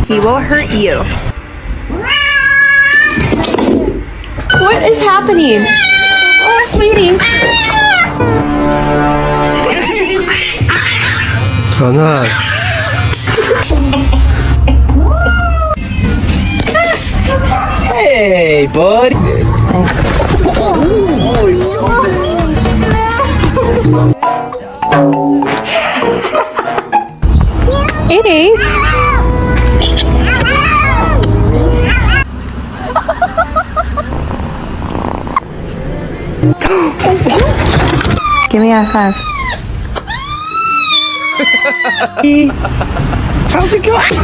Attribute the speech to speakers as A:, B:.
A: He will hurt you.
B: What is happening? Oh, sweetie.
C: Anak. Hey, buddy.
B: Hey. Give me a hug.
C: How's it going?